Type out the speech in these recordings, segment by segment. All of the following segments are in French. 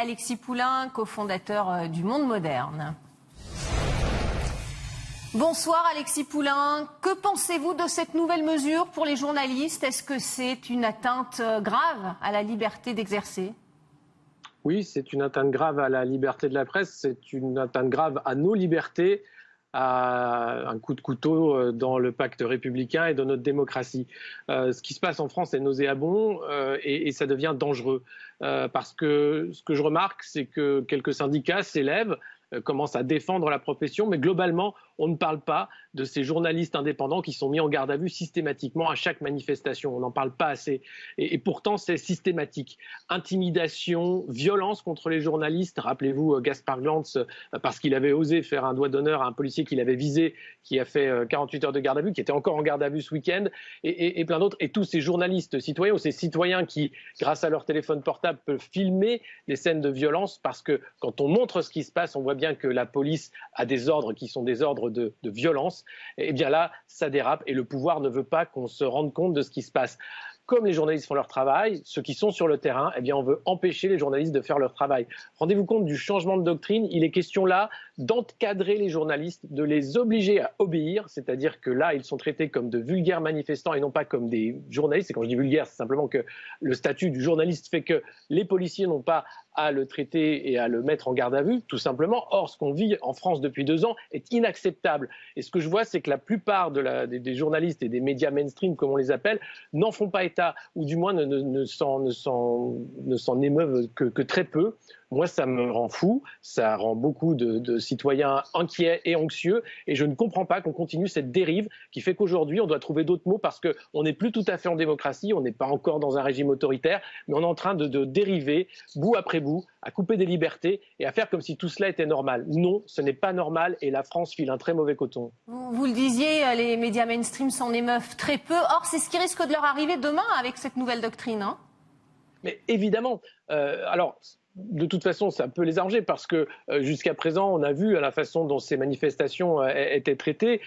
Alexis Poulain, cofondateur du Monde Moderne. Bonsoir Alexis Poulain. Que pensez-vous de cette nouvelle mesure pour les journalistes? Est-ce que c'est une atteinte grave à la liberté d'exercer? Oui, c'est une atteinte grave à la liberté de la presse, c'est une atteinte grave à nos libertés, à un coup de couteau dans le pacte républicain et dans notre démocratie. Ce qui se passe en France est nauséabond et ça devient dangereux. Parce que ce que je remarque, c'est que quelques syndicats s'élèvent, commencent à défendre la profession, mais globalement, on ne parle pas de ces journalistes indépendants qui sont mis en garde à vue systématiquement à chaque manifestation. On n'en parle pas assez. Et pourtant, c'est systématique. Intimidation, violence contre les journalistes. Rappelez-vous Gaspard Glantz, parce qu'il avait osé faire un doigt d'honneur à un policier qu'il avait visé, qui a fait 48 heures de garde à vue, qui était encore en garde à vue ce week-end, et plein d'autres. Et tous ces journalistes citoyens, ou ces citoyens qui, grâce à leur téléphone portable, peuvent filmer les scènes de violence, parce que quand on montre ce qui se passe, on voit bien que la police a des ordres qui sont des ordres de violence. Et bien là, ça dérape et le pouvoir ne veut pas qu'on se rende compte de ce qui se passe. Comme les journalistes font leur travail, ceux qui sont sur le terrain, eh bien on veut empêcher les journalistes de faire leur travail. Rendez-vous compte du changement de doctrine. Il est question là d'encadrer les journalistes, de les obliger à obéir, c'est-à-dire que là, ils sont traités comme de vulgaires manifestants et non pas comme des journalistes. Et quand je dis vulgaire, c'est simplement que le statut du journaliste fait que les policiers n'ont pas à le traiter et à le mettre en garde à vue, tout simplement. Or, ce qu'on vit en France depuis 2 ans est inacceptable. Et ce que je vois, c'est que la plupart des journalistes et des médias mainstream, comme on les appelle, n'en font pas état, ou du moins ne s'en émeuvent que très peu. Moi, ça me rend fou, ça rend beaucoup de citoyens inquiets et anxieux, et je ne comprends pas qu'on continue cette dérive qui fait qu'aujourd'hui, on doit trouver d'autres mots parce qu'on n'est plus tout à fait en démocratie, on n'est pas encore dans un régime autoritaire, mais on est en train de dériver, bout après bout, à couper des libertés et à faire comme si tout cela était normal. Non, ce n'est pas normal et la France file un très mauvais coton. Vous le disiez, les médias mainstream s'en émeuvent très peu. Or, c'est ce qui risque de leur arriver demain avec cette nouvelle doctrine, hein. Mais évidemment, alors... De toute façon, ça peut les arranger parce que jusqu'à présent, on a vu la façon dont ces manifestations étaient traitées,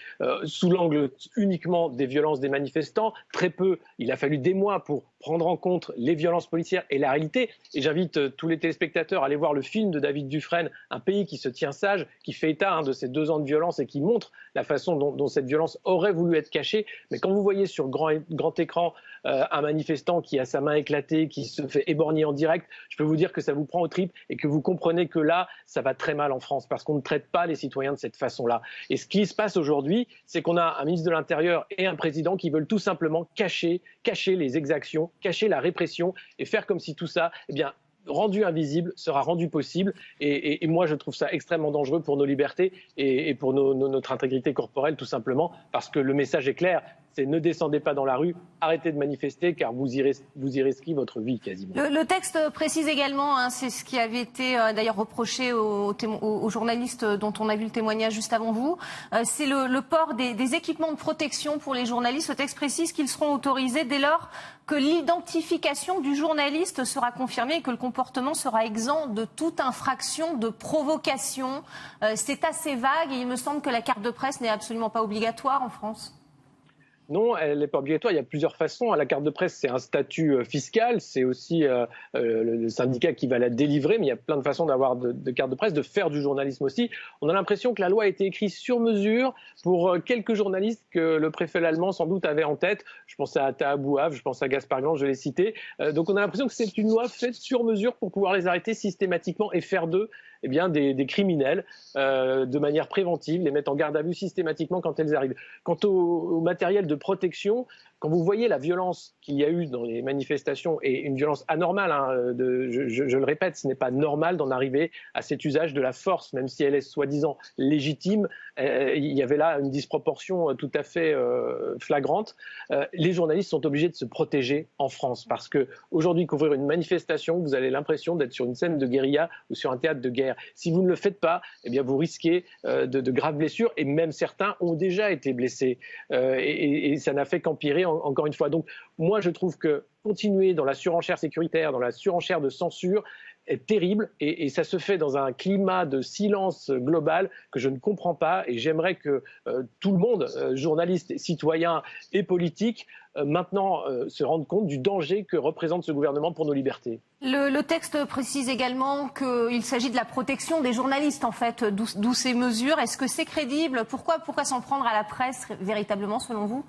sous l'angle uniquement des violences des manifestants. Très peu, il a fallu des mois pour prendre en compte les violences policières et la réalité. Et j'invite tous les téléspectateurs à aller voir le film de David Dufresne, Un pays qui se tient sage, qui fait état de ces 2 ans de violence et qui montre la façon dont cette violence aurait voulu être cachée. Mais quand vous voyez sur grand écran un manifestant qui a sa main éclatée, qui se fait éborgner en direct, je peux vous dire que ça vous prend aux tripes et que vous comprenez que là, ça va très mal en France parce qu'on ne traite pas les citoyens de cette façon-là. Et ce qui se passe aujourd'hui, c'est qu'on a un ministre de l'Intérieur et un président qui veulent tout simplement cacher les exactions, cacher la répression et faire comme si tout ça, eh bien, rendu invisible, sera rendu possible. Et moi, je trouve ça extrêmement dangereux pour nos libertés et pour notre intégrité corporelle, tout simplement, parce que le message est clair. C'est ne descendez pas dans la rue, arrêtez de manifester car vous y risquez votre vie quasiment. Le texte précise également, hein, c'est ce qui avait été d'ailleurs reproché aux journalistes dont on a vu le témoignage juste avant vous, c'est le port des équipements de protection pour les journalistes. Le texte précise qu'ils seront autorisés dès lors que l'identification du journaliste sera confirmée et que le comportement sera exempt de toute infraction de provocation. C'est assez vague et il me semble que la carte de presse n'est absolument pas obligatoire en France. Non, elle n'est pas obligatoire. Il y a plusieurs façons. La carte de presse, c'est un statut fiscal. C'est aussi le syndicat qui va la délivrer. Mais il y a plein de façons d'avoir de carte de presse, de faire du journalisme aussi. On a l'impression que la loi a été écrite sur mesure pour quelques journalistes que le préfet allemand sans doute avait en tête. Je pense à Taha Bouaf, je pense à Gaspard Glantz, je l'ai cité. Donc on a l'impression que c'est une loi faite sur mesure pour pouvoir les arrêter systématiquement et faire d'eux des criminels de manière préventive, les mettre en garde à vue systématiquement quand elles arrivent. Quant au matériel de protection, quand vous voyez la violence qu'il y a eu dans les manifestations, et une violence anormale, je le répète, ce n'est pas normal d'en arriver à cet usage de la force, même si elle est soi-disant légitime, il y avait là une disproportion tout à fait flagrante. Les journalistes sont obligés de se protéger en France, parce qu'aujourd'hui, couvrir une manifestation, vous avez l'impression d'être sur une scène de guérilla ou sur un théâtre de guerre. Si vous ne le faites pas, eh bien vous risquez de graves blessures, et même certains ont déjà été blessés. Et ça n'a fait qu'empirer encore une fois. Donc moi je trouve que continuer dans la surenchère sécuritaire, dans la surenchère de censure, est terrible et ça se fait dans un climat de silence global que je ne comprends pas et j'aimerais que tout le monde, journalistes, citoyens et politiques, maintenant se rende compte du danger que représente ce gouvernement pour nos libertés. Le texte précise également qu'il s'agit de la protection des journalistes, en fait, d'où ces mesures. Est-ce que c'est crédible? Pourquoi s'en prendre à la presse, véritablement, selon vous?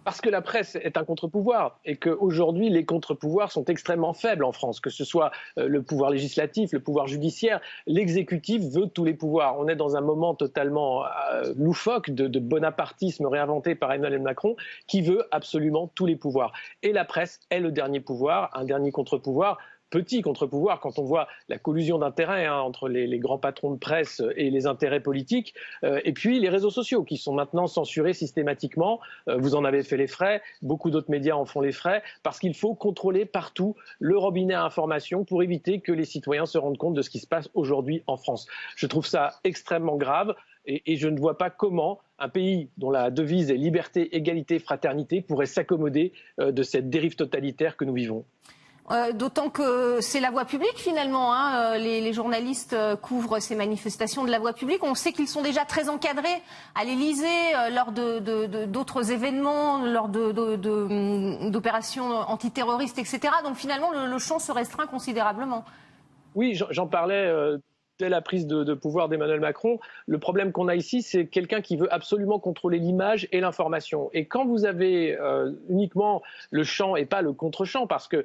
Parce que la presse est un contre-pouvoir et qu'aujourd'hui, les contre-pouvoirs sont extrêmement faibles en France, que ce soit le pouvoir législatif, le pouvoir judiciaire, l'exécutif veut tous les pouvoirs. On est dans un moment totalement loufoque de bonapartisme réinventé par Emmanuel Macron qui veut absolument tous les pouvoirs. Et la presse est le dernier pouvoir, un dernier contre-pouvoir. Petit contre-pouvoir quand on voit la collusion d'intérêts entre les grands patrons de presse et les intérêts politiques, et puis les réseaux sociaux qui sont maintenant censurés systématiquement. Vous en avez fait les frais, beaucoup d'autres médias en font les frais, parce qu'il faut contrôler partout le robinet à information pour éviter que les citoyens se rendent compte de ce qui se passe aujourd'hui en France. Je trouve ça extrêmement grave. Et je ne vois pas comment un pays dont la devise est liberté, égalité, fraternité pourrait s'accommoder de cette dérive totalitaire que nous vivons. D'autant que c'est la voie publique finalement. Les journalistes couvrent ces manifestations de la voie publique. On sait qu'ils sont déjà très encadrés à l'Élysée lors d'autres événements, lors d'opérations antiterroristes, etc. Donc finalement, le champ se restreint considérablement. Oui, j'en parlais. Dès la prise de pouvoir d'Emmanuel Macron, le problème qu'on a ici, c'est quelqu'un qui veut absolument contrôler l'image et l'information. Et quand vous avez uniquement le champ et pas le contre-champ, parce que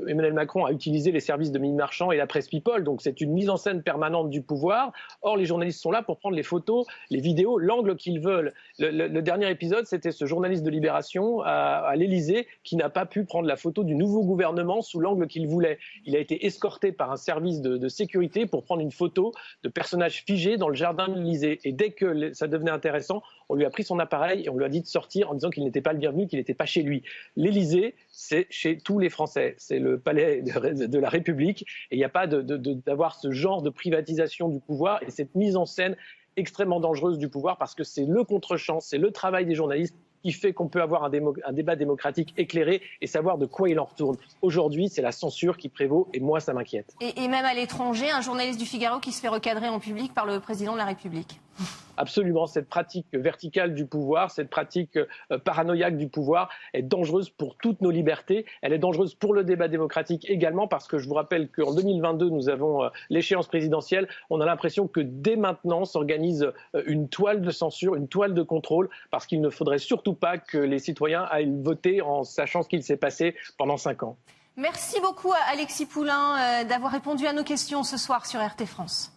Emmanuel Macron a utilisé les services de Mimi Marchand et la presse People, donc c'est une mise en scène permanente du pouvoir. Or, les journalistes sont là pour prendre les photos, les vidéos, l'angle qu'ils veulent. Le dernier épisode, c'était ce journaliste de Libération à l'Élysée qui n'a pas pu prendre la photo du nouveau gouvernement sous l'angle qu'il voulait. Il a été escorté par un service de sécurité pour prendre une photo de personnages figés dans le jardin de l'Élysée. Et dès que ça devenait intéressant, on lui a pris son appareil et on lui a dit de sortir en disant qu'il n'était pas le bienvenu, qu'il n'était pas chez lui. L'Élysée, c'est chez tous les Français. C'est le palais de la République. Et il n'y a pas d'avoir ce genre de privatisation du pouvoir et cette mise en scène extrêmement dangereuse du pouvoir parce que c'est le contre-champ, c'est le travail des journalistes qui fait qu'on peut avoir un débat démocratique éclairé et savoir de quoi il en retourne. Aujourd'hui, c'est la censure qui prévaut et moi, ça m'inquiète. Et même à l'étranger, un journaliste du Figaro qui se fait recadrer en public par le président de la République. Absolument, cette pratique verticale du pouvoir, cette pratique paranoïaque du pouvoir est dangereuse pour toutes nos libertés. Elle est dangereuse pour le débat démocratique également parce que je vous rappelle qu'en 2022, nous avons l'échéance présidentielle. On a l'impression que dès maintenant s'organise une toile de censure, une toile de contrôle parce qu'il ne faudrait surtout pas que les citoyens aillent voter en sachant ce qu'il s'est passé pendant 5 ans. Merci beaucoup Alexis Poulain d'avoir répondu à nos questions ce soir sur RT France.